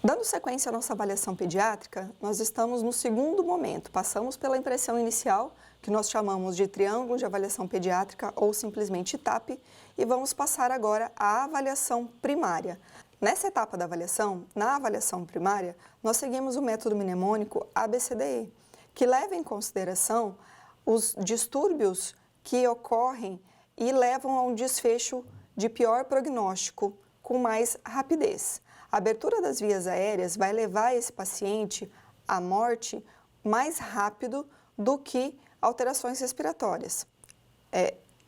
Dando sequência à nossa avaliação pediátrica, nós estamos no segundo momento. Passamos pela impressão inicial, que nós chamamos de triângulo de avaliação pediátrica ou simplesmente TAP, e vamos passar agora à avaliação primária. Nessa etapa da avaliação, na avaliação primária, nós seguimos o método mnemônico ABCDE, que leva em consideração os distúrbios que ocorrem e levam a um desfecho de pior prognóstico com mais rapidez. A abertura das vias aéreas vai levar esse paciente à morte mais rápido do que alterações respiratórias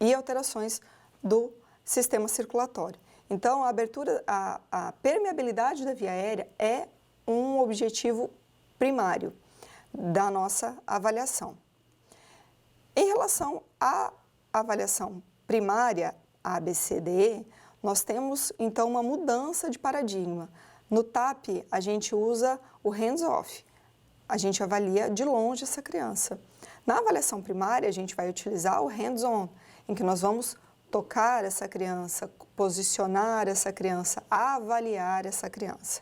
e alterações do sistema circulatório. Então, a permeabilidade da via aérea é um objetivo primário da nossa avaliação. Em relação à avaliação primária, a ABCDE, nós temos, então, uma mudança de paradigma. No TAP, a gente usa o hands-off. A gente avalia de longe essa criança. Na avaliação primária, a gente vai utilizar o hands-on, em que nós vamos tocar essa criança, posicionar essa criança, avaliar essa criança.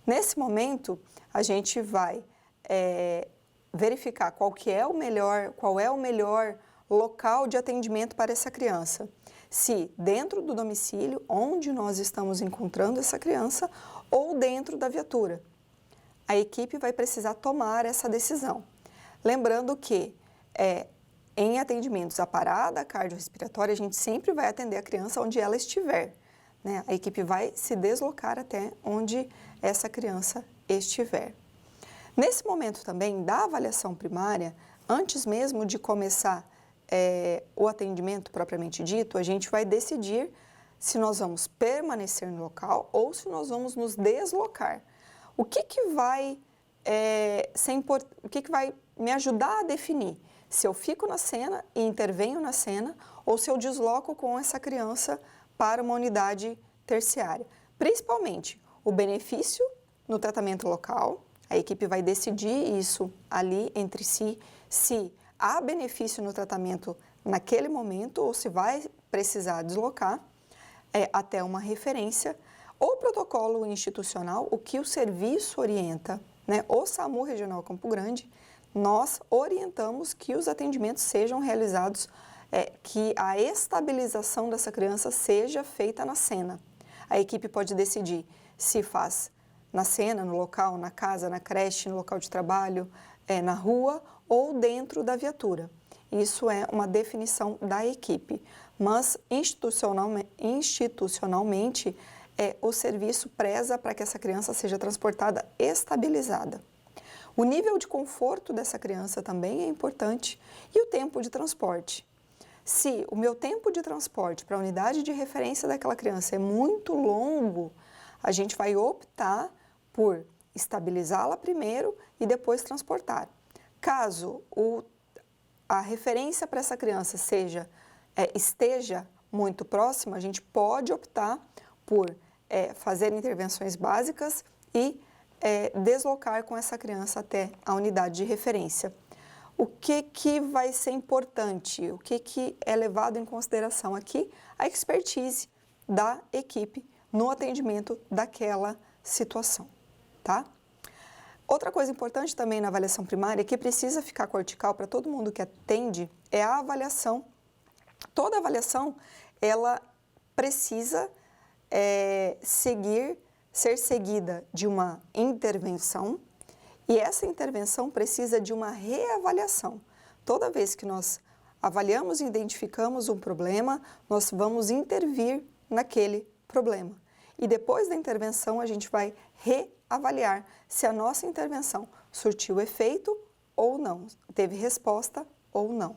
Nesse momento, a gente vai verificar qual é o melhor local de atendimento para essa criança. Se dentro do domicílio, onde nós estamos encontrando essa criança, ou dentro da viatura. A equipe vai precisar tomar essa decisão. Lembrando que em atendimentos à parada cardiorrespiratória, a gente sempre vai atender a criança onde ela estiver, né? A equipe vai se deslocar até onde essa criança estiver. Nesse momento também da avaliação primária, antes mesmo de começar o atendimento propriamente dito, a gente vai decidir se nós vamos permanecer no local ou se nós vamos nos deslocar. O que vai me ajudar a definir se eu fico na cena e intervenho na cena ou se eu desloco com essa criança para uma unidade terciária? Principalmente o benefício no tratamento local, a equipe vai decidir isso ali entre si, se há benefício no tratamento naquele momento ou se vai precisar deslocar até uma referência. O protocolo institucional, o que o serviço orienta, né, o SAMU Regional Campo Grande, nós orientamos que os atendimentos sejam realizados, que a estabilização dessa criança seja feita na cena. A equipe pode decidir se faz na cena, no local, na casa, na creche, no local de trabalho, na rua ou dentro da viatura. Isso é uma definição da equipe, mas institucionalmente o serviço preza para que essa criança seja transportada estabilizada. O nível de conforto dessa criança também é importante e o tempo de transporte. Se o meu tempo de transporte para a unidade de referência daquela criança é muito longo, a gente vai optar por estabilizá-la primeiro e depois transportar. Caso a referência para essa criança esteja muito próxima, a gente pode optar por fazer intervenções básicas e deslocar com essa criança até a unidade de referência. O que vai ser importante? O que é levado em consideração aqui? A expertise da equipe no atendimento daquela situação, tá? Outra coisa importante também na avaliação primária, que precisa ficar cortical para todo mundo que atende, é a avaliação. Toda avaliação, ela precisa ser seguida de uma intervenção, e essa intervenção precisa de uma reavaliação. Toda vez que nós avaliamos e identificamos um problema, nós vamos intervir naquele problema. E depois da intervenção, a gente vai reavaliar se a nossa intervenção surtiu efeito ou não, teve resposta ou não.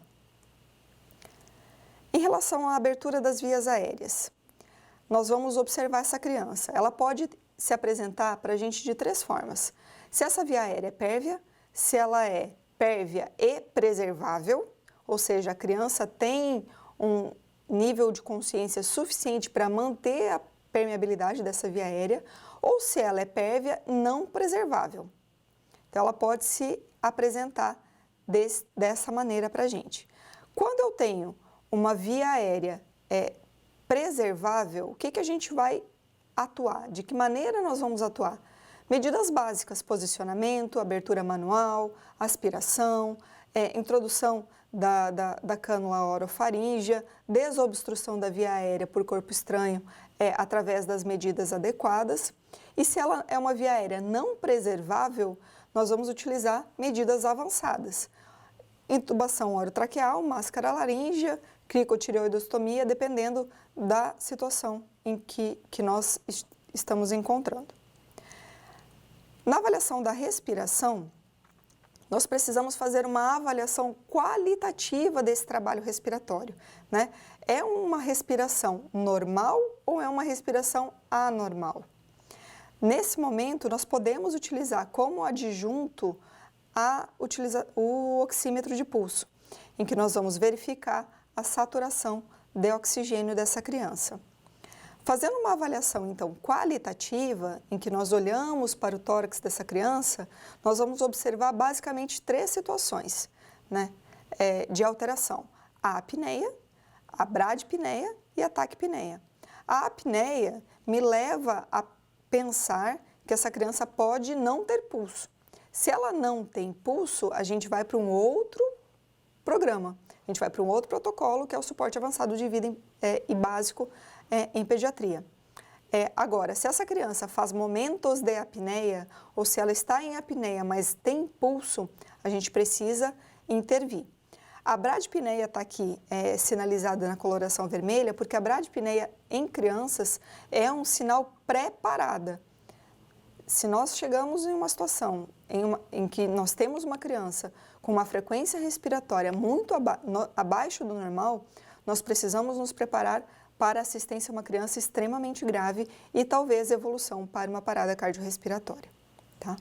Em relação à abertura das vias aéreas, nós vamos observar essa criança. Ela pode se apresentar para a gente de 3 formas. Se essa via aérea é pérvia, se ela é pérvia e preservável, ou seja, a criança tem um nível de consciência suficiente para manter a permeabilidade dessa via aérea, ou se ela é pérvia não preservável. Então, ela pode se apresentar dessa maneira para a gente. Quando eu tenho uma via aérea preservável, o que a gente vai atuar? De que maneira nós vamos atuar? Medidas básicas: posicionamento, abertura manual, aspiração, introdução da cânula orofaríngea, desobstrução da via aérea por corpo estranho através das medidas adequadas. E se ela é uma via aérea não preservável, nós vamos utilizar medidas avançadas. Intubação orotraqueal, máscara laríngea, cricotireoidostomia, dependendo da situação em que nós estamos encontrando. Na avaliação da respiração, nós precisamos fazer uma avaliação qualitativa desse trabalho respiratório, né? É uma respiração normal ou é uma respiração anormal? Nesse momento, nós podemos utilizar como adjunto o oxímetro de pulso, em que nós vamos verificar a saturação de oxigênio dessa criança. Fazendo uma avaliação, então, qualitativa, em que nós olhamos para o tórax dessa criança, nós vamos observar basicamente 3 situações, né, de alteração: a apneia, a bradipneia e a taquipneia. A apneia me leva a pensar que essa criança pode não ter pulso. Se ela não tem pulso, a gente vai para um outro programa, a gente vai para um outro protocolo, que é o suporte avançado de vida e básico em pediatria. Agora, se essa criança faz momentos de apneia, ou se ela está em apneia, mas tem pulso, a gente precisa intervir. A bradipneia está aqui sinalizada na coloração vermelha, porque a bradipneia em crianças é um sinal pré-parada. Se nós chegamos em uma situação em que nós temos uma criança com uma frequência respiratória muito abaixo do normal, nós precisamos nos preparar para assistência a uma criança extremamente grave e talvez evolução para uma parada cardiorrespiratória. Tá?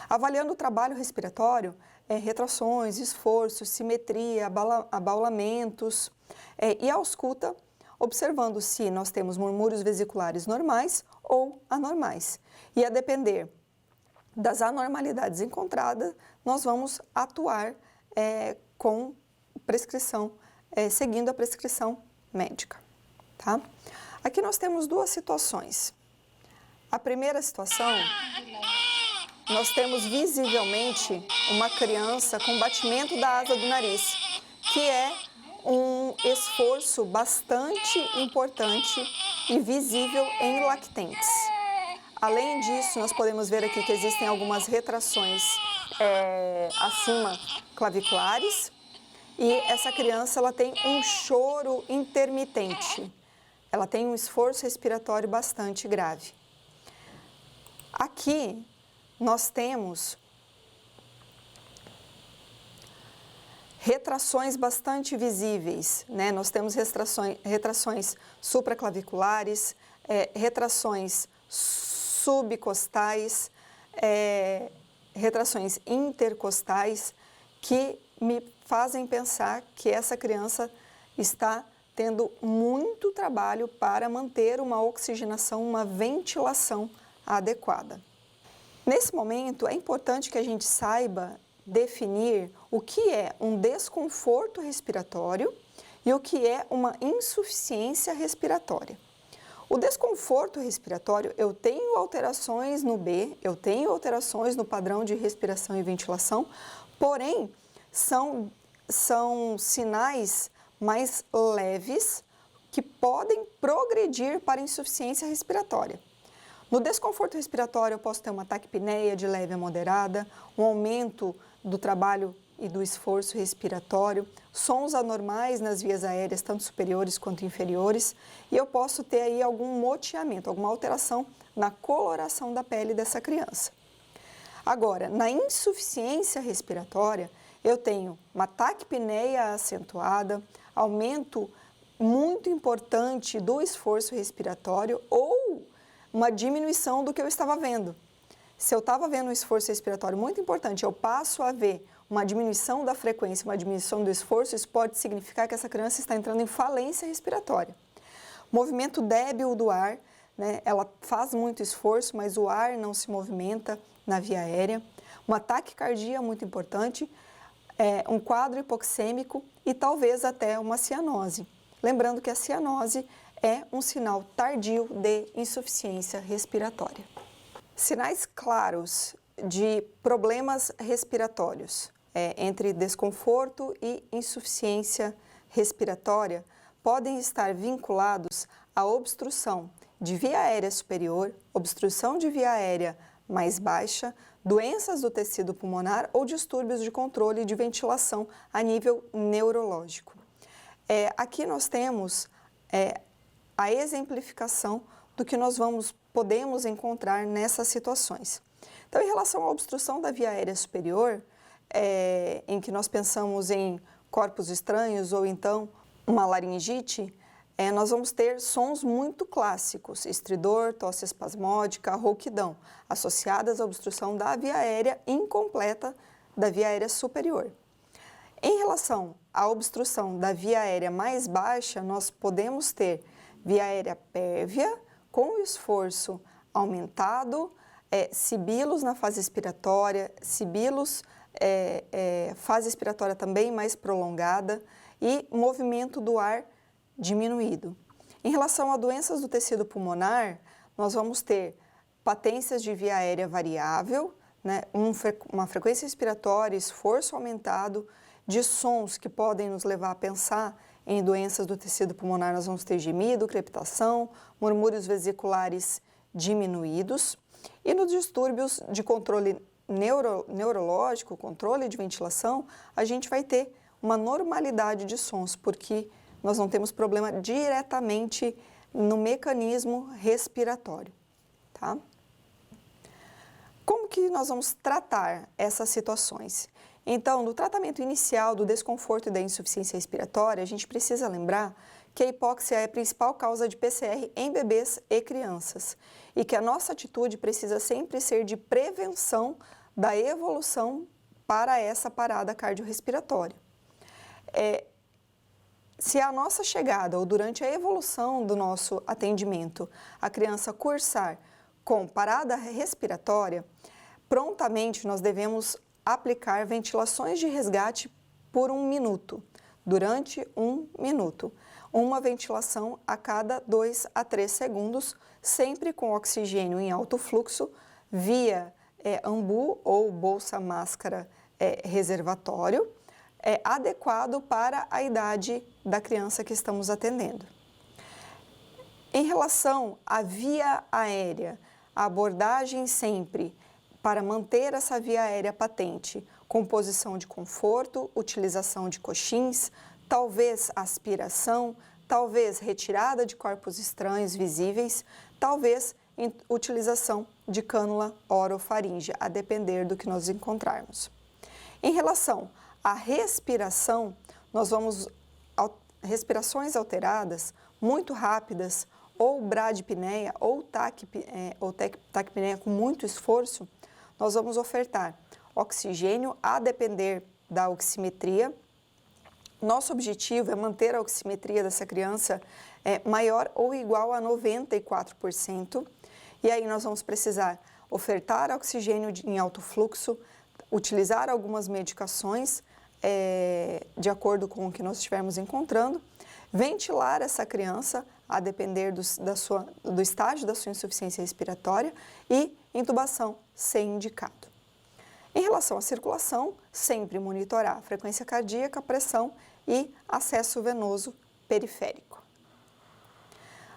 Avaliando o trabalho respiratório, retrações, esforços, simetria, abaulamentos e a ausculta, observando se nós temos murmúrios vesiculares normais ou anormais. E a depender das anormalidades encontradas, nós vamos atuar com prescrição, seguindo a prescrição médica. Tá? Aqui nós temos 2 situações. A primeira situação, nós temos visivelmente uma criança com batimento da asa do nariz, que é um esforço bastante importante e visível em lactentes. Além disso, nós podemos ver aqui que existem algumas retrações acima claviculares e essa criança ela tem um choro intermitente. Ela tem um esforço respiratório bastante grave. Aqui nós temos retrações bastante visíveis, né? Nós temos retrações supraclaviculares, retrações subcostais, retrações intercostais, que me fazem pensar que essa criança está tendo muito trabalho para manter uma oxigenação, uma ventilação adequada. Nesse momento, é importante que a gente saiba definir o que é um desconforto respiratório e o que é uma insuficiência respiratória. O desconforto respiratório, eu tenho alterações no B, eu tenho alterações no padrão de respiração e ventilação, porém, são sinais mais leves que podem progredir para insuficiência respiratória. No desconforto respiratório, eu posso ter uma taquipneia de leve a moderada, um aumento do trabalho e do esforço respiratório, sons anormais nas vias aéreas, tanto superiores quanto inferiores, e eu posso ter aí algum moteamento, alguma alteração na coloração da pele dessa criança. Agora, na insuficiência respiratória, eu tenho uma taquipneia acentuada, aumento muito importante do esforço respiratório ou uma diminuição do que eu estava vendo. Se eu estava vendo um esforço respiratório muito importante, eu passo a ver uma diminuição da frequência, uma diminuição do esforço, isso pode significar que essa criança está entrando em falência respiratória. Movimento débil do ar, né? Ela faz muito esforço, mas o ar não se movimenta na via aérea. Uma taquicardia muito importante, um quadro hipoxêmico e talvez até uma cianose. Lembrando que a cianose é um sinal tardio de insuficiência respiratória. Sinais claros de problemas respiratórios, entre desconforto e insuficiência respiratória, podem estar vinculados à obstrução de via aérea superior, obstrução de via aérea mais baixa, doenças do tecido pulmonar ou distúrbios de controle de ventilação a nível neurológico. Aqui nós temos a exemplificação do que nós podemos encontrar nessas situações. Então, em relação à obstrução da via aérea superior, em que nós pensamos em corpos estranhos ou então uma laringite, nós vamos ter sons muito clássicos, estridor, tosse espasmódica, rouquidão, associadas à obstrução da via aérea incompleta da via aérea superior. Em relação à obstrução da via aérea mais baixa, nós podemos ter via aérea pérvia, com esforço aumentado, sibilos na fase expiratória, sibilos, fase expiratória também mais prolongada e movimento do ar diminuído. Em relação a doenças do tecido pulmonar, nós vamos ter patências de via aérea variável, né, uma frequência respiratória, esforço aumentado, de sons que podem nos levar a pensar em doenças do tecido pulmonar. Nós vamos ter gemido, crepitação, murmúrios vesiculares diminuídos. E nos distúrbios de controle neurológico, controle de ventilação, a gente vai ter uma normalidade de sons, porque nós não temos problema diretamente no mecanismo respiratório, tá? Como que nós vamos tratar essas situações? Então, no tratamento inicial do desconforto e da insuficiência respiratória, a gente precisa lembrar que a hipóxia é a principal causa de PCR em bebês e crianças e que a nossa atitude precisa sempre ser de prevenção da evolução para essa parada cardiorrespiratória. Se a nossa chegada ou durante a evolução do nosso atendimento a criança cursar com parada respiratória, prontamente nós devemos aplicar ventilações de resgate por 1 minuto, durante 1 minuto. Uma ventilação a cada 2 a 3 segundos, sempre com oxigênio em alto fluxo, via ambu ou bolsa máscara reservatório, adequado para a idade da criança que estamos atendendo. Em relação à via aérea, a abordagem sempre para manter essa via aérea patente, com posição de conforto, utilização de coxins, talvez aspiração, talvez retirada de corpos estranhos visíveis, talvez utilização de cânula orofaríngea, a depender do que nós encontrarmos. Em relação à respiração, nós vamos respirações alteradas, muito rápidas, ou bradipneia ou taquipneia com muito esforço, nós vamos ofertar oxigênio a depender da oximetria. Nosso objetivo é manter a oximetria dessa criança maior ou igual a 94%. E aí nós vamos precisar ofertar oxigênio em alto fluxo, utilizar algumas medicações de acordo com o que nós estivermos encontrando, ventilar essa criança a depender do estágio da sua insuficiência respiratória e intubação ser indicado. Em relação à circulação, sempre monitorar a frequência cardíaca, pressão e acesso venoso periférico.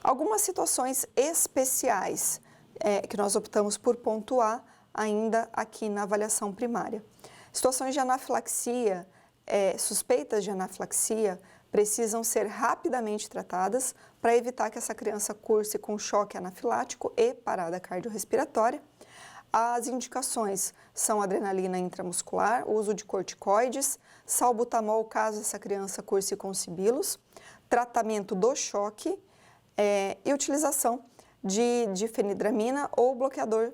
Algumas situações especiais que nós optamos por pontuar ainda aqui na avaliação primária. Situações de anafilaxia, suspeitas de anafilaxia, precisam ser rapidamente tratadas para evitar que essa criança curse com choque anafilático e parada cardiorrespiratória. As indicações são adrenalina intramuscular, uso de corticoides, salbutamol caso essa criança curse com sibilos, tratamento do choque e utilização de difenidramina ou bloqueador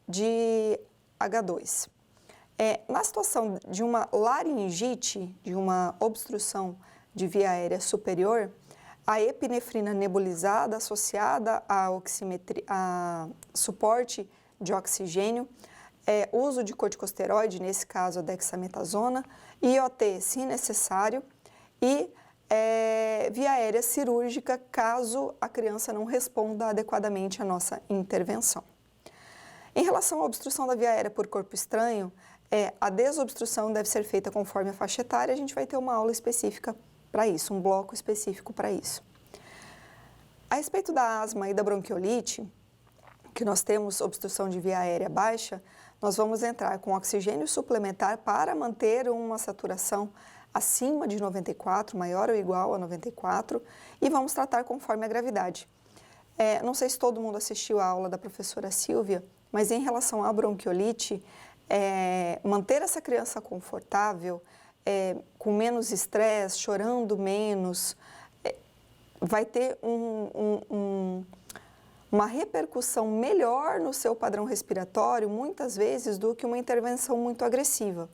de H2. Na situação de uma laringite, de uma obstrução de via aérea superior, a epinefrina nebulizada associada a suporte de oxigênio, uso de corticosteroide, nesse caso a dexametasona, IOT se necessário e via aérea cirúrgica caso a criança não responda adequadamente à nossa intervenção. Em relação à obstrução da via aérea por corpo estranho, a desobstrução deve ser feita conforme a faixa etária, a gente vai ter uma aula específica para isso, um bloco específico para isso. A respeito da asma e da bronquiolite, que nós temos obstrução de via aérea baixa, nós vamos entrar com oxigênio suplementar para manter uma saturação acima de 94, maior ou igual a 94, e vamos tratar conforme a gravidade. Não sei se todo mundo assistiu a aula da professora Silvia, mas em relação à bronquiolite, manter essa criança confortável, com menos estresse, chorando menos, vai ter uma repercussão melhor no seu padrão respiratório, muitas vezes, do que uma intervenção muito agressiva.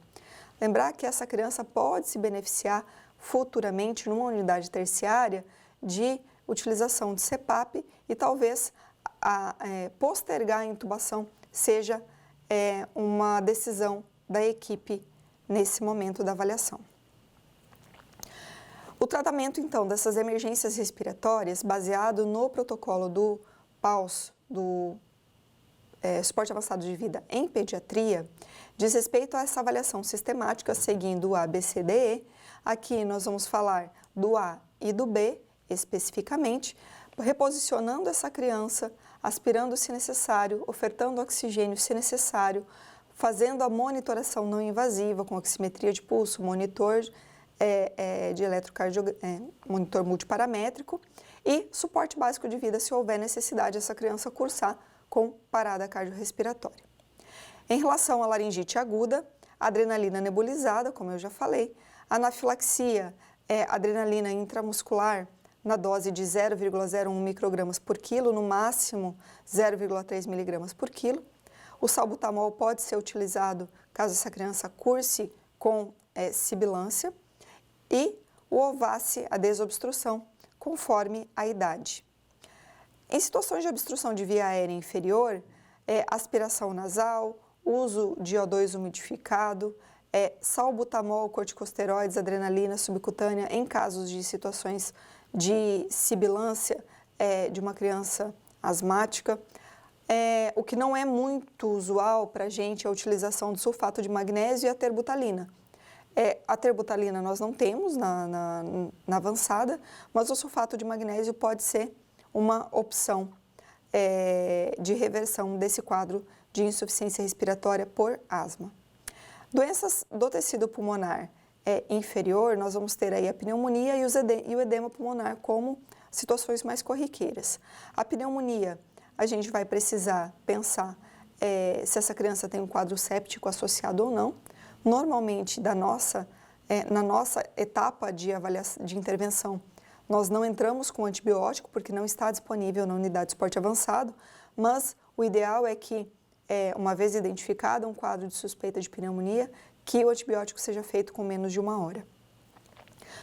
Lembrar que essa criança pode se beneficiar futuramente numa unidade terciária de utilização de CPAP e talvez postergar a intubação seja uma decisão da equipe nesse momento da avaliação. O tratamento, então, dessas emergências respiratórias, baseado no protocolo do PAUS, do Suporte Avançado de Vida em Pediatria, diz respeito a essa avaliação sistemática seguindo o ABCDE. Aqui nós vamos falar do A e do B especificamente, reposicionando essa criança, aspirando se necessário, ofertando oxigênio se necessário, fazendo a monitoração não invasiva com oximetria de pulso, monitor de monitor multiparamétrico e suporte básico de vida se houver necessidade essa criança cursar com parada cardiorrespiratória. Em relação à laringite aguda, adrenalina nebulizada, como eu já falei, anafilaxia adrenalina intramuscular na dose de 0,01 microgramas por quilo, no máximo 0,3 miligramas por quilo. O salbutamol pode ser utilizado caso essa criança curse com sibilância. E o OVACE, a desobstrução, conforme a idade. Em situações de obstrução de via aérea inferior, aspiração nasal, uso de O2 umidificado, salbutamol, corticosteroides, adrenalina subcutânea em casos de situações de sibilância de uma criança asmática. O que não é muito usual para a gente é a utilização do sulfato de magnésio e a terbutalina. A terbutalina nós não temos na avançada, mas o sulfato de magnésio pode ser uma opção de reversão desse quadro de insuficiência respiratória por asma. Doenças do tecido pulmonar inferior, nós vamos ter aí a pneumonia e o edema pulmonar como situações mais corriqueiras. A pneumonia, a gente vai precisar pensar se essa criança tem um quadro séptico associado ou não. Normalmente, na nossa etapa de avaliação, de intervenção, nós não entramos com antibiótico, porque não está disponível na unidade de suporte avançado, mas o ideal é que, uma vez identificado um quadro de suspeita de pneumonia, que o antibiótico seja feito com menos de 1 hora.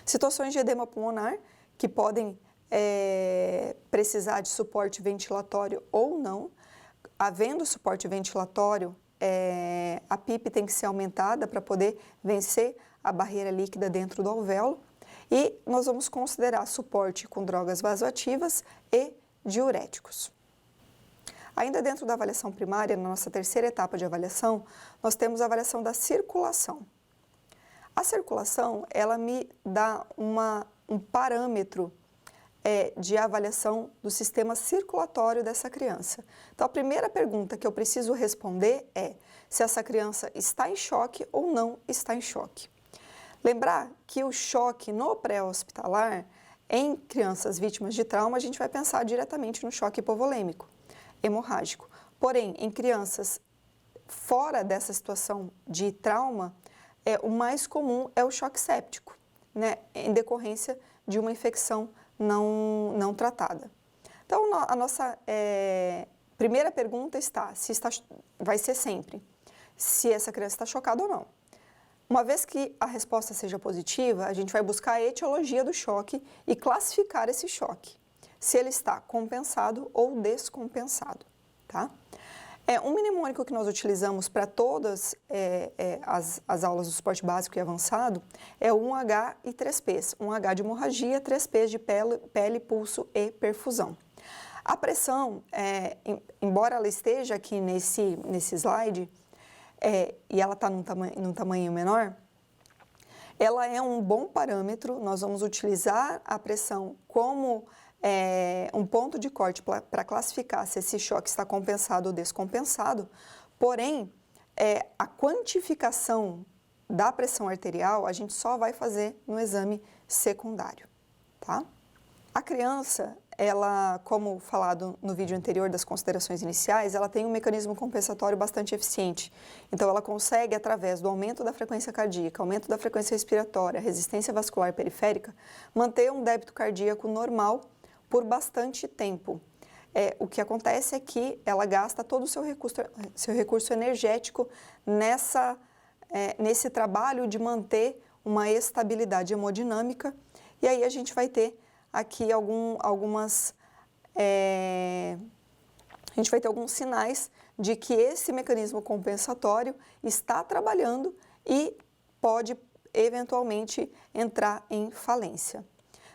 Situações de edema pulmonar, que podem precisar de suporte ventilatório ou não. Havendo suporte ventilatório, a PIP tem que ser aumentada para poder vencer a barreira líquida dentro do alvéolo e nós vamos considerar suporte com drogas vasoativas e diuréticos. Ainda dentro da avaliação primária, na nossa terceira etapa de avaliação, nós temos a avaliação da circulação. A circulação, ela me dá um parâmetro de avaliação do sistema circulatório dessa criança. Então, a primeira pergunta que eu preciso responder é se essa criança está em choque ou não está em choque. Lembrar que o choque no pré-hospitalar, em crianças vítimas de trauma, a gente vai pensar diretamente no choque hipovolêmico, hemorrágico. Porém, em crianças fora dessa situação de trauma, o mais comum é o choque séptico, né, em decorrência de uma infecção não tratada. Então, a nossa primeira pergunta vai ser sempre se essa criança está chocada ou não. Uma vez que a resposta seja positiva, a gente vai buscar a etiologia do choque e classificar esse choque, se ele está compensado ou descompensado, tá? Um mnemônico que nós utilizamos para todas as aulas do suporte básico e avançado é o 1H e 3Ps. 1H de hemorragia, 3Ps de pele, pulso e perfusão. A pressão, embora ela esteja aqui nesse slide, e ela está num tamanho menor, ela é um bom parâmetro. Nós vamos utilizar a pressão como um ponto de corte para classificar se esse choque está compensado ou descompensado, porém, a quantificação da pressão arterial a gente só vai fazer no exame secundário, tá? A criança, ela, como falado no vídeo anterior das considerações iniciais, ela tem um mecanismo compensatório bastante eficiente. Então, ela consegue, através do aumento da frequência cardíaca, aumento da frequência respiratória, resistência vascular periférica, manter um débito cardíaco normal por bastante tempo. O que acontece é que ela gasta todo o seu recurso energético nesse trabalho de manter uma estabilidade hemodinâmica, e aí a gente vai ter aqui alguns sinais de que esse mecanismo compensatório está trabalhando e pode eventualmente entrar em falência.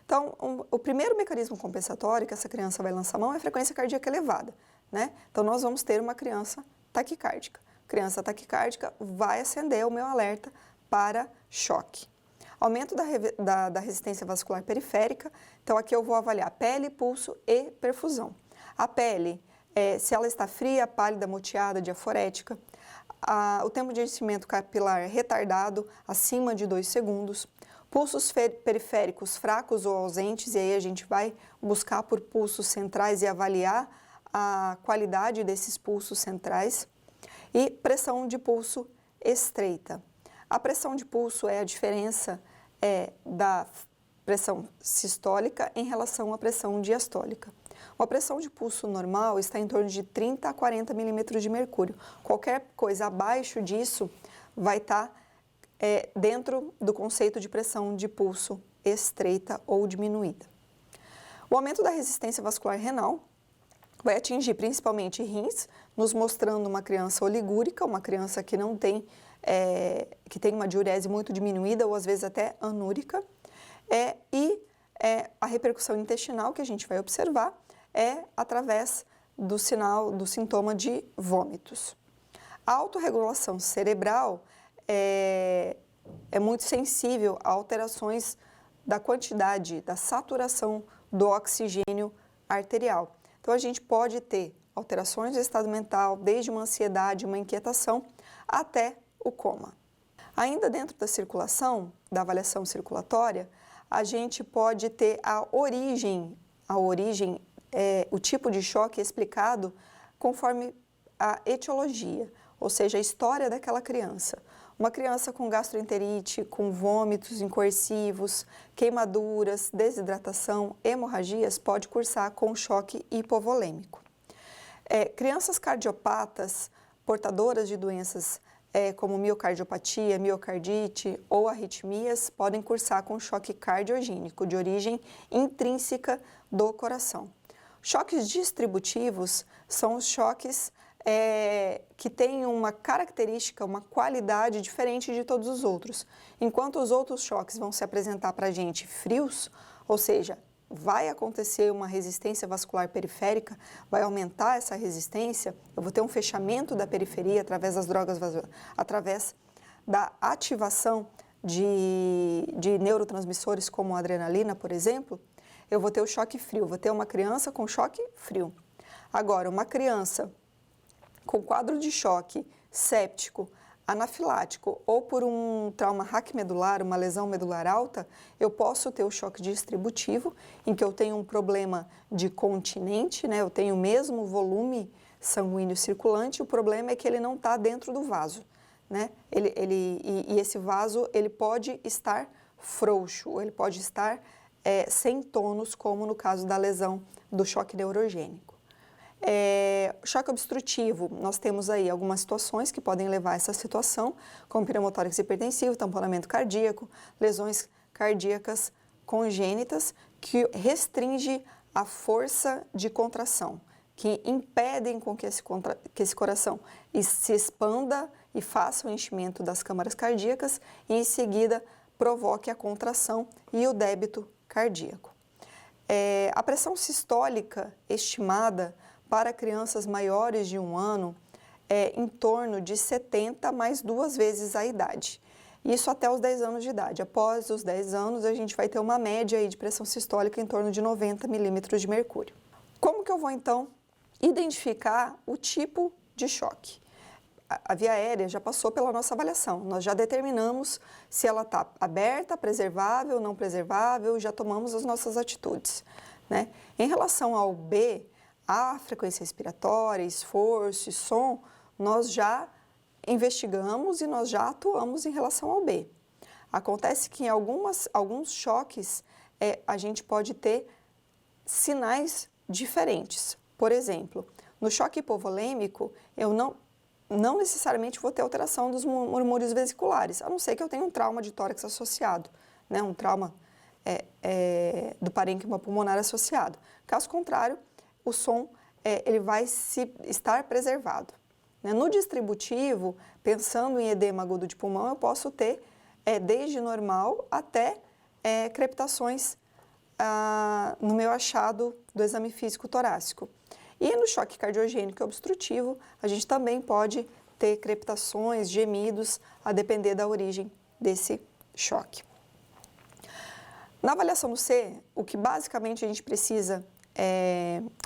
Então, o primeiro mecanismo compensatório que essa criança vai lançar mão é a frequência cardíaca elevada, né? Então, nós vamos ter uma criança taquicárdica. Criança taquicárdica vai acender o meu alerta para choque. Aumento da resistência vascular periférica. Então, aqui eu vou avaliar pele, pulso e perfusão. A pele, se ela está fria, pálida, moteada, diaforética. O tempo de enchimento capilar retardado, acima de 2 segundos. Pulsos periféricos fracos ou ausentes, e aí a gente vai buscar por pulsos centrais e avaliar a qualidade desses pulsos centrais. E pressão de pulso estreita. A pressão de pulso é a diferença da pressão sistólica em relação à pressão diastólica. Uma pressão de pulso normal está em torno de 30 a 40 milímetros de mercúrio. Qualquer coisa abaixo disso vai estar dentro do conceito de pressão de pulso estreita ou diminuída. O aumento da resistência vascular renal vai atingir principalmente rins, nos mostrando uma criança oligúrica, uma criança que não tem, que tem uma diurese muito diminuída ou às vezes até anúrica, e a repercussão intestinal que a gente vai observar é através do sintoma de vômitos. A autorregulação cerebral é muito sensível a alterações da quantidade, da saturação do oxigênio arterial. Então, a gente pode ter alterações do estado mental, desde uma ansiedade, uma inquietação, até o coma. Ainda dentro da circulação, da avaliação circulatória, a gente pode ter a origem, o tipo de choque explicado conforme a etiologia, ou seja, a história daquela criança. Uma criança com gastroenterite, com vômitos incoercivos, queimaduras, desidratação, hemorragias, pode cursar com choque hipovolêmico. Crianças cardiopatas, portadoras de doenças como miocardiopatia, miocardite ou arritmias, podem cursar com choque cardiogênico, de origem intrínseca do coração. Choques distributivos são os choques que têm uma característica, uma qualidade diferente de todos os outros. Enquanto os outros choques vão se apresentar para a gente frios, ou seja, vai acontecer uma resistência vascular periférica, vai aumentar essa resistência, eu vou ter um fechamento da periferia através das drogas, através da ativação de neurotransmissores como a adrenalina, por exemplo, eu vou ter o choque frio, vou ter uma criança com choque frio. Agora, uma criança com quadro de choque séptico, anafilático ou por um trauma raquimedular, uma lesão medular alta, eu posso ter o choque distributivo, em que eu tenho um problema de continente, né? Eu tenho o mesmo volume sanguíneo circulante, o problema é que ele não está dentro do vaso, né? E esse vaso ele pode estar frouxo, ou ele pode estar sem tônus, como no caso da lesão do choque neurogênico. Choque obstrutivo, nós temos aí algumas situações que podem levar a essa situação, como pneumotórax hipertensivo, tamponamento cardíaco, lesões cardíacas congênitas que restringe a força de contração, que impedem com que esse coração se expanda e faça o enchimento das câmaras cardíacas e em seguida provoque a contração e o débito cardíaco. A pressão sistólica estimada para crianças maiores de 1 ano é em torno de 70 mais 2 vezes a idade. Isso até os 10 anos de idade. Após os 10 anos, a gente vai ter uma média aí de pressão sistólica em torno de 90 milímetros de mercúrio. Como que eu vou, então, identificar o tipo de choque? A via aérea já passou pela nossa avaliação. Nós já determinamos se ela está aberta, preservável, não preservável, já tomamos as nossas atitudes, né? Em relação ao B, a frequência respiratória, esforço e som, nós já investigamos e nós já atuamos em relação ao B. Acontece que em alguns choques a gente pode ter sinais diferentes. Por exemplo, no choque hipovolêmico, eu não necessariamente vou ter alteração dos murmúrios vesiculares, a não ser que eu tenha um trauma de tórax associado, né? Um trauma do parênquima pulmonar associado. Caso contrário, o som ele vai estar preservado. No distributivo, pensando em edema agudo de pulmão, eu posso ter desde normal até crepitações no meu achado do exame físico torácico. E no choque cardiogênico obstrutivo, a gente também pode ter crepitações, gemidos, a depender da origem desse choque. Na avaliação do C, o que basicamente a gente precisa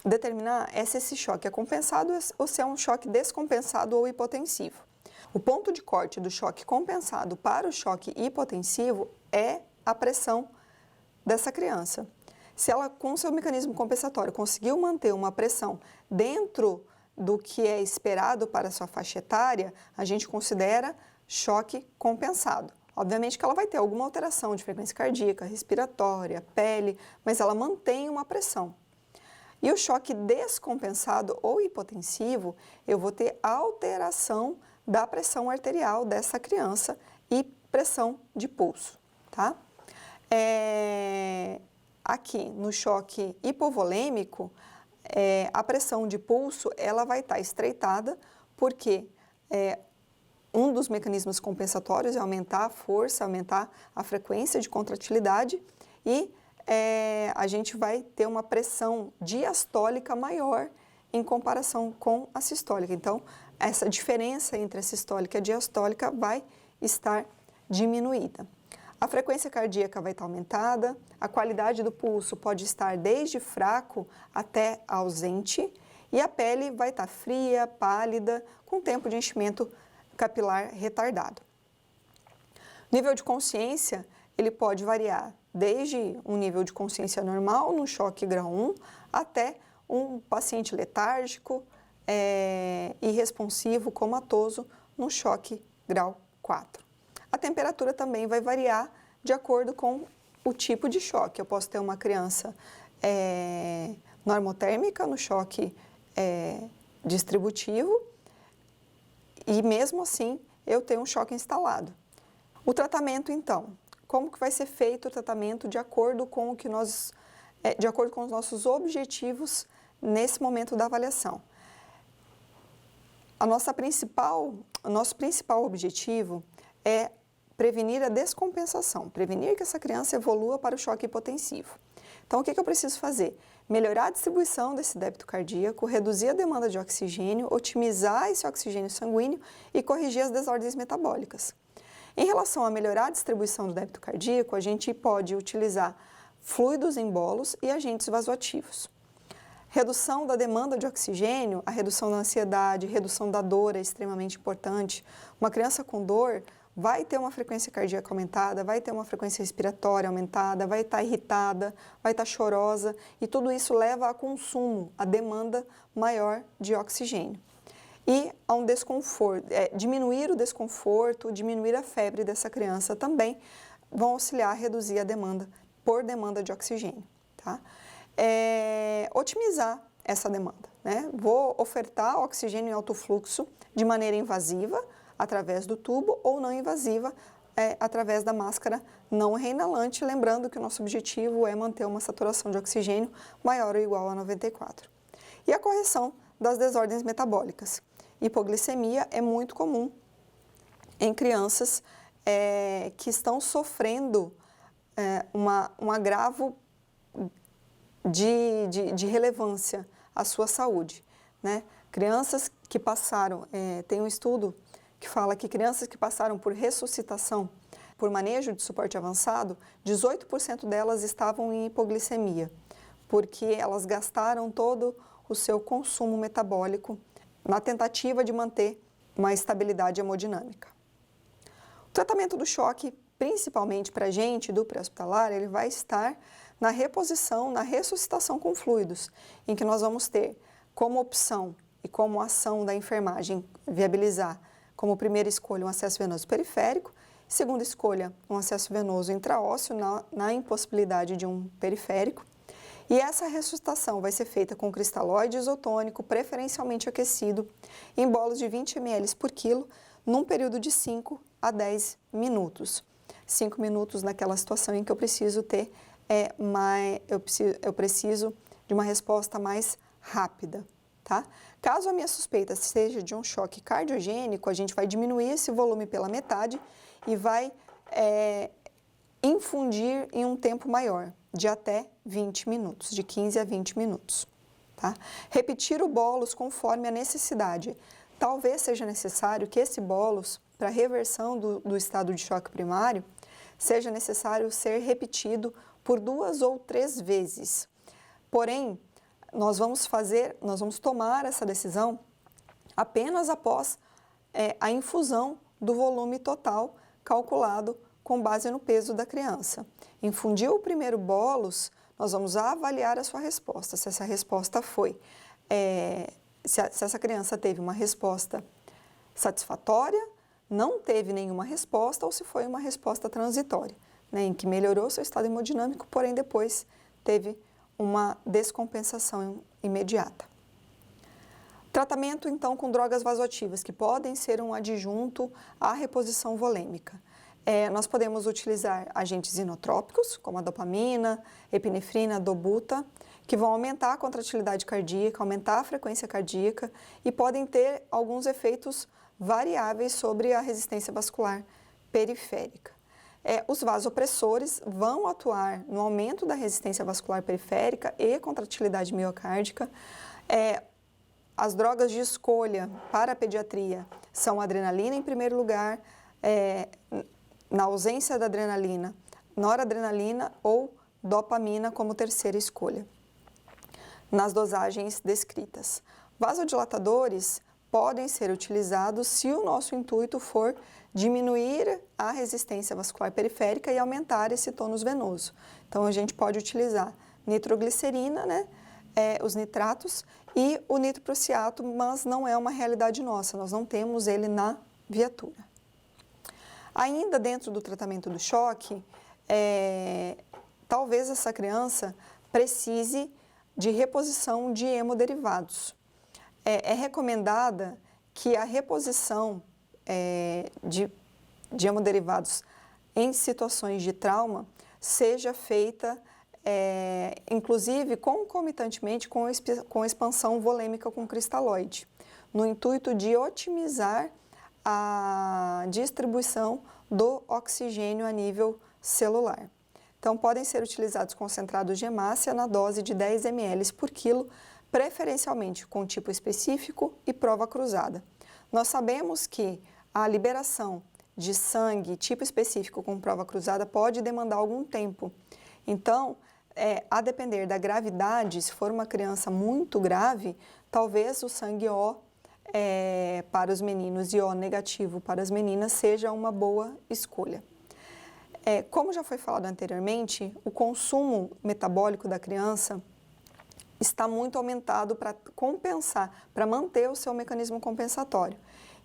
determinar é se esse choque é compensado ou se é um choque descompensado ou hipotensivo. O ponto de corte do choque compensado para o choque hipotensivo é a pressão dessa criança. Se ela, com seu mecanismo compensatório, conseguiu manter uma pressão dentro do que é esperado para a sua faixa etária, a gente considera choque compensado. Obviamente que ela vai ter alguma alteração de frequência cardíaca, respiratória, pele, mas ela mantém uma pressão. E o choque descompensado ou hipotensivo, eu vou ter alteração da pressão arterial dessa criança e pressão de pulso, tá? Aqui no choque hipovolêmico, a pressão de pulso ela vai estar estreitada porque um dos mecanismos compensatórios é aumentar a força, aumentar a frequência de contratilidade e a gente vai ter uma pressão diastólica maior em comparação com a sistólica. Então, essa diferença entre a sistólica e a diastólica vai estar diminuída. A frequência cardíaca vai estar aumentada, a qualidade do pulso pode estar desde fraco até ausente e a pele vai estar fria, pálida, com tempo de enchimento capilar retardado. Nível de consciência, ele pode variar desde um nível de consciência normal, no choque grau 1, até um paciente letárgico, irresponsivo, comatoso, no choque grau 4. A temperatura também vai variar de acordo com o tipo de choque. Eu posso ter uma criança normotérmica no choque distributivo e mesmo assim eu tenho um choque instalado. O tratamento então, como que vai ser feito o tratamento de acordo com de acordo com os nossos objetivos nesse momento da avaliação? O nosso principal objetivo é prevenir a descompensação, prevenir que essa criança evolua para o choque hipotensivo. Então, o que eu preciso fazer? Melhorar a distribuição desse débito cardíaco, reduzir a demanda de oxigênio, otimizar esse oxigênio sanguíneo e corrigir as desordens metabólicas. Em relação a melhorar a distribuição do débito cardíaco, a gente pode utilizar fluidos em bolos e agentes vasoativos. Redução da demanda de oxigênio, a redução da ansiedade, redução da dor é extremamente importante. Uma criança com dor vai ter uma frequência cardíaca aumentada, vai ter uma frequência respiratória aumentada, vai estar irritada, vai estar chorosa e tudo isso leva a consumo, a demanda maior de oxigênio. E a um desconforto, diminuir o desconforto, diminuir a febre dessa criança também vão auxiliar a reduzir a demanda por demanda de oxigênio, tá? Otimizar essa demanda, né? Vou ofertar oxigênio em alto fluxo de maneira invasiva, através do tubo, ou não invasiva, através da máscara não reinalante, lembrando que o nosso objetivo é manter uma saturação de oxigênio maior ou igual a 94. E a correção das desordens metabólicas. Hipoglicemia é muito comum em crianças que estão sofrendo um agravo de relevância à sua saúde, né? Crianças que passaram, tem um estudo que fala que crianças que passaram por ressuscitação, por manejo de suporte avançado, 18% delas estavam em hipoglicemia, porque elas gastaram todo o seu consumo metabólico na tentativa de manter uma estabilidade hemodinâmica. O tratamento do choque, principalmente para a gente do pré-hospitalar, ele vai estar na reposição, na ressuscitação com fluidos, em que nós vamos ter como opção e como ação da enfermagem viabilizar como primeira escolha um acesso venoso periférico, segunda escolha um acesso venoso intraósseo na impossibilidade de um periférico. E essa ressuscitação vai ser feita com cristalóide isotônico, preferencialmente aquecido, em bolos de 20 ml por quilo, num período de 5 a 10 minutos. 5 minutos naquela situação em que eu preciso ter eu preciso de uma resposta mais rápida, tá? Caso a minha suspeita seja de um choque cardiogênico, a gente vai diminuir esse volume pela metade e vai infundir em um tempo maior, de até 20 minutos, de 15 a 20 minutos, tá? Repetir o bolus conforme a necessidade. Talvez seja necessário que esse bolus, para reversão do estado de choque primário, seja necessário ser repetido por 2 ou 3 vezes. Porém, nós vamos tomar essa decisão apenas após a infusão do volume total calculado com base no peso da criança. Infundiu o primeiro bolus, nós vamos avaliar a sua resposta. Se essa resposta foi, se essa criança teve uma resposta satisfatória, não teve nenhuma resposta, ou se foi uma resposta transitória, né, em que melhorou seu estado hemodinâmico, porém depois teve uma descompensação imediata. Tratamento, então, com drogas vasoativas, que podem ser um adjunto à reposição volêmica. Nós podemos utilizar agentes inotrópicos, como a dopamina, epinefrina, dobuta, que vão aumentar a contratilidade cardíaca, aumentar a frequência cardíaca e podem ter alguns efeitos variáveis sobre a resistência vascular periférica. Os vasopressores vão atuar no aumento da resistência vascular periférica e contratilidade miocárdica. As drogas de escolha para a pediatria são a adrenalina em primeiro lugar, na ausência da adrenalina, noradrenalina ou dopamina como terceira escolha, nas dosagens descritas. Vasodilatadores podem ser utilizados se o nosso intuito for diminuir a resistência vascular periférica e aumentar esse tônus venoso. Então, a gente pode utilizar nitroglicerina, né, os nitratos e o nitroprusiato, mas não é uma realidade nossa, nós não temos ele na viatura. Ainda dentro do tratamento do choque, talvez essa criança precise de reposição de hemoderivados. É recomendada que a reposição de hemoderivados em situações de trauma seja feita, inclusive, concomitantemente com expansão volêmica com cristalóide, no intuito de otimizar a distribuição do oxigênio a nível celular. Então, podem ser utilizados concentrados de hemácia na dose de 10 ml por quilo, preferencialmente com tipo específico e prova cruzada. Nós sabemos que a liberação de sangue tipo específico com prova cruzada pode demandar algum tempo. Então, a depender da gravidade, se for uma criança muito grave, talvez o sangue O para os meninos e O negativo para as meninas seja uma boa escolha. Como já foi falado anteriormente, o consumo metabólico da criança está muito aumentado para compensar, para manter o seu mecanismo compensatório.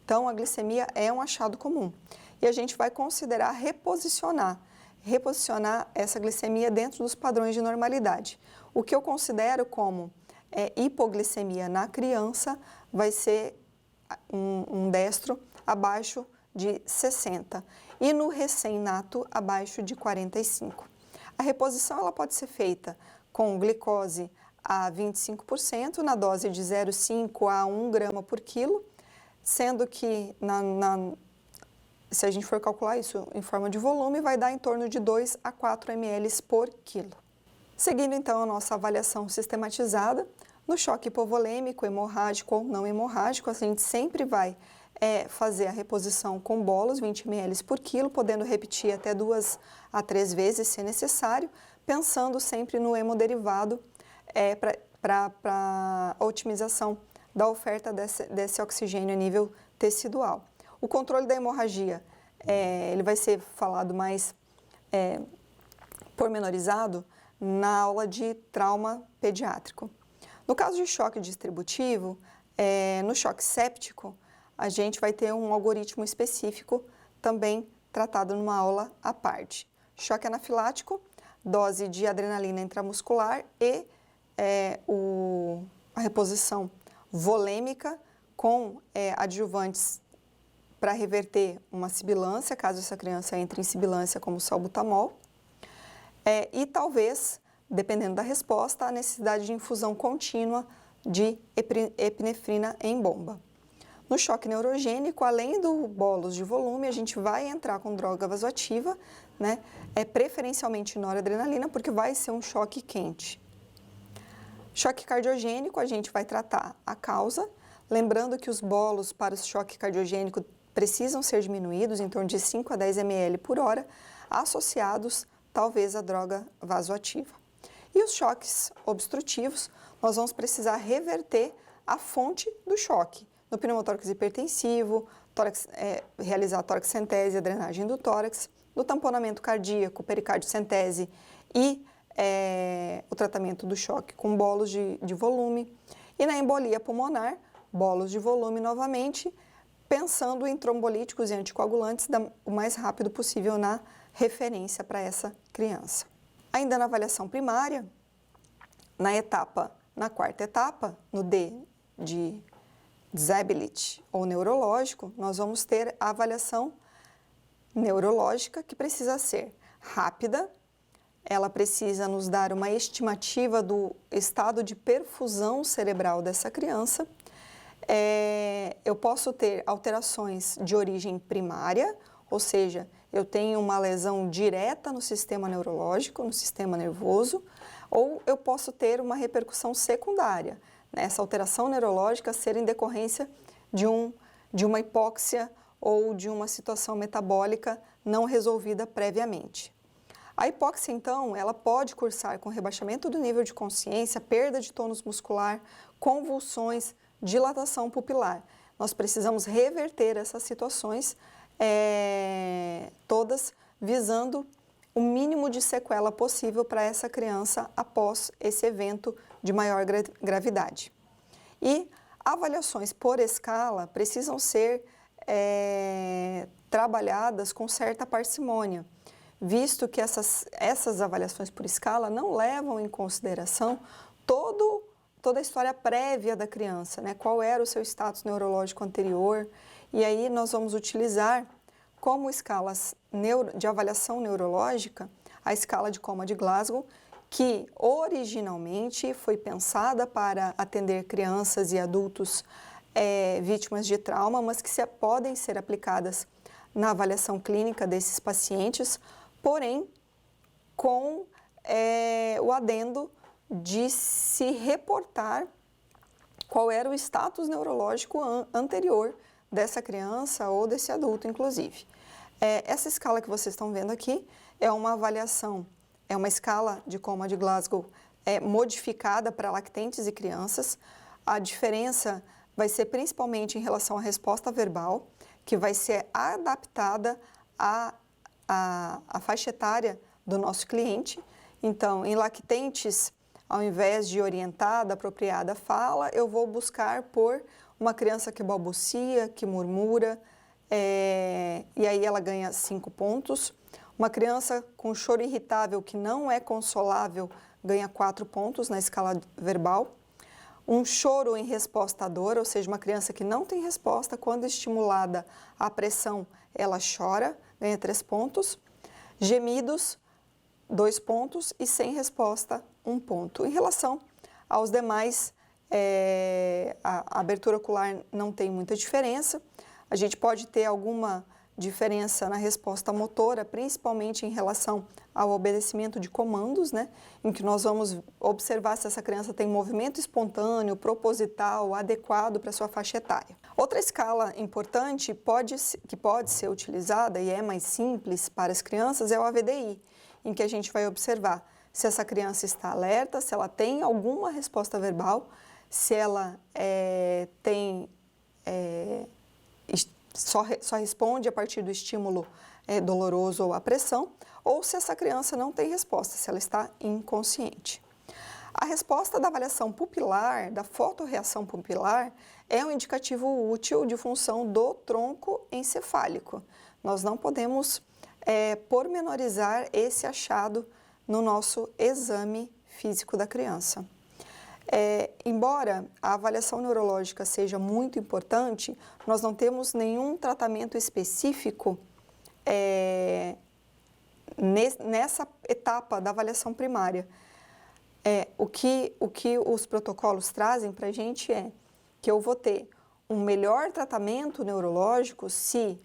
Então, a glicemia é um achado comum. E a gente vai considerar reposicionar essa glicemia dentro dos padrões de normalidade. O que eu considero como hipoglicemia na criança vai ser um destro abaixo de 60 e no recém-nato abaixo de 45. A reposição ela pode ser feita com glicose a 25% na dose de 0,5 a 1 grama por quilo, sendo que se a gente for calcular isso em forma de volume, vai dar em torno de 2 a 4 ml por quilo. Seguindo então a nossa avaliação sistematizada, no choque hipovolêmico, hemorrágico ou não hemorrágico, a gente sempre vai fazer a reposição com bolos, 20 ml por quilo, podendo repetir até 2 a 3 vezes se necessário, pensando sempre no hemoderivado para a otimização da oferta desse oxigênio a nível tecidual. O controle da hemorragia, ele vai ser falado mais pormenorizado na aula de trauma pediátrico. No caso de choque distributivo, no choque séptico, a gente vai ter um algoritmo específico também tratado numa aula à parte. Choque anafilático, dose de adrenalina intramuscular e a reposição volêmica com adjuvantes para reverter uma sibilância, caso essa criança entre em sibilância como salbutamol. E talvez, dependendo da resposta, a necessidade de infusão contínua de epinefrina em bomba. No choque neurogênico, além do bolos de volume, a gente vai entrar com droga vasoativa, né? Preferencialmente noradrenalina, porque vai ser um choque quente. Choque cardiogênico, a gente vai tratar a causa, lembrando que os bolos para o choque cardiogênico precisam ser diminuídos em torno de 5 a 10 ml por hora, associados talvez à droga vasoativa. E os choques obstrutivos, nós vamos precisar reverter a fonte do choque. No pneumotórax hipertensivo, realizar a torexcentese e a drenagem do tórax, no tamponamento cardíaco, pericardiocentese e o tratamento do choque com bolos de volume. E na embolia pulmonar, bolos de volume novamente, pensando em trombolíticos e anticoagulantes o mais rápido possível na referência para essa criança. Ainda na avaliação primária, na quarta etapa, no D de disability ou neurológico, nós vamos ter a avaliação neurológica que precisa ser rápida, ela precisa nos dar uma estimativa do estado de perfusão cerebral dessa criança. Eu posso ter alterações de origem primária, ou seja, eu tenho uma lesão direta no sistema neurológico, no sistema nervoso, ou eu posso ter uma repercussão secundária, né? Essa alteração neurológica ser em decorrência de uma hipóxia ou de uma situação metabólica não resolvida previamente. A hipóxia, então, ela pode cursar com rebaixamento do nível de consciência, perda de tônus muscular, convulsões, dilatação pupilar. Nós precisamos reverter essas situações, todas visando o mínimo de sequela possível para essa criança após esse evento de maior gravidade. E avaliações por escala precisam ser trabalhadas com certa parcimônia, visto que essas avaliações por escala não levam em consideração toda a história prévia da criança, né? Qual era o seu status neurológico anterior, e aí nós vamos utilizar como escalas de avaliação neurológica a escala de coma de Glasgow, que originalmente foi pensada para atender crianças e adultos vítimas de trauma, mas que podem ser aplicadas na avaliação clínica desses pacientes, porém com o adendo de se reportar qual era o status neurológico anterior dessa criança ou desse adulto, inclusive. Essa escala que vocês estão vendo aqui é uma avaliação, é uma escala de coma de Glasgow modificada para lactentes e crianças. A diferença vai ser principalmente em relação à resposta verbal, que vai ser adaptada à faixa etária do nosso cliente. Então, em lactentes, ao invés de orientada, apropriada fala, eu vou buscar por uma criança que balbucia, que murmura, e aí ela ganha 5 pontos. Uma criança com choro irritável que não é consolável ganha 4 pontos na escala verbal. Um choro em resposta à dor, ou seja, uma criança que não tem resposta, quando estimulada à pressão, ela chora, ganha 3 pontos. Gemidos, 2 pontos, e sem resposta, 1 ponto. Em relação aos demais, a abertura ocular não tem muita diferença. A gente pode ter alguma diferença na resposta motora, principalmente em relação ao obedecimento de comandos, né? Em que nós vamos observar se essa criança tem movimento espontâneo, proposital, adequado para sua faixa etária. Outra escala importante que pode ser utilizada e é mais simples para as crianças é o AVDI, em que a gente vai observar se essa criança está alerta, se ela tem alguma resposta verbal, se ela só responde a partir do estímulo doloroso ou a pressão, ou se essa criança não tem resposta, se ela está inconsciente. A resposta da avaliação pupilar, da fotorreação pupilar, é um indicativo útil de função do tronco encefálico. Nós não podemos pormenorizar esse achado no nosso exame físico da criança. Embora a avaliação neurológica seja muito importante, nós não temos nenhum tratamento específico nessa etapa da avaliação primária. O que os protocolos trazem para a gente é que eu vou ter um melhor tratamento neurológico se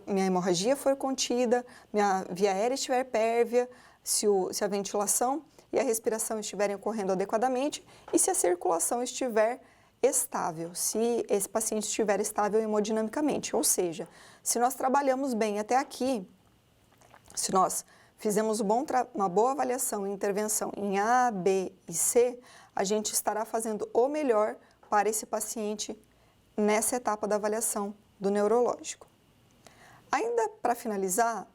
minha hemorragia for contida, minha via aérea estiver pérvia, se a ventilação e a respiração estiverem ocorrendo adequadamente e se a circulação estiver estável, se esse paciente estiver estável hemodinamicamente. Ou seja, se nós trabalhamos bem até aqui, se nós fizemos uma boa avaliação e intervenção em A, B e C, a gente estará fazendo o melhor para esse paciente nessa etapa da avaliação do neurológico. Ainda para finalizar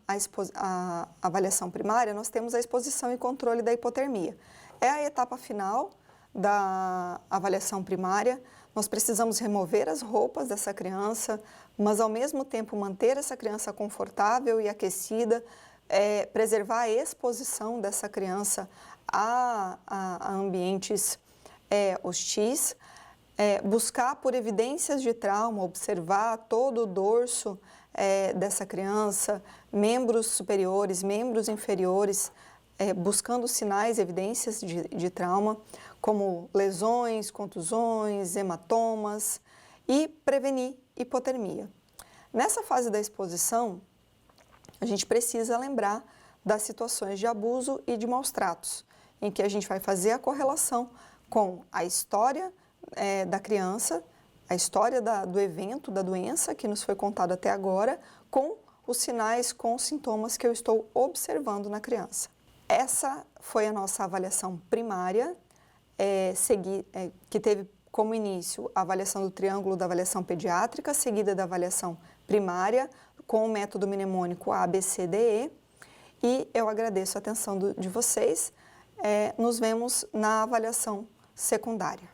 a avaliação primária, nós temos a exposição e controle da hipotermia. É a etapa final da avaliação primária. Nós precisamos remover as roupas dessa criança, mas ao mesmo tempo manter essa criança confortável e aquecida, preservar a exposição dessa criança a ambientes hostis, buscar por evidências de trauma, observar todo o dorso dessa criança, membros superiores, membros inferiores, buscando sinais, evidências de trauma, como lesões, contusões, hematomas e prevenir hipotermia. Nessa fase da exposição, a gente precisa lembrar das situações de abuso e de maus tratos, em que a gente vai fazer a correlação com a história da criança, a história do evento, da doença que nos foi contado até agora, com os sinais, com os sintomas que eu estou observando na criança. Essa foi a nossa avaliação primária, que teve como início a avaliação do triângulo da avaliação pediátrica, seguida da avaliação primária, com o método mnemônico ABCDE, e eu agradeço a atenção de vocês. Nos vemos na avaliação secundária.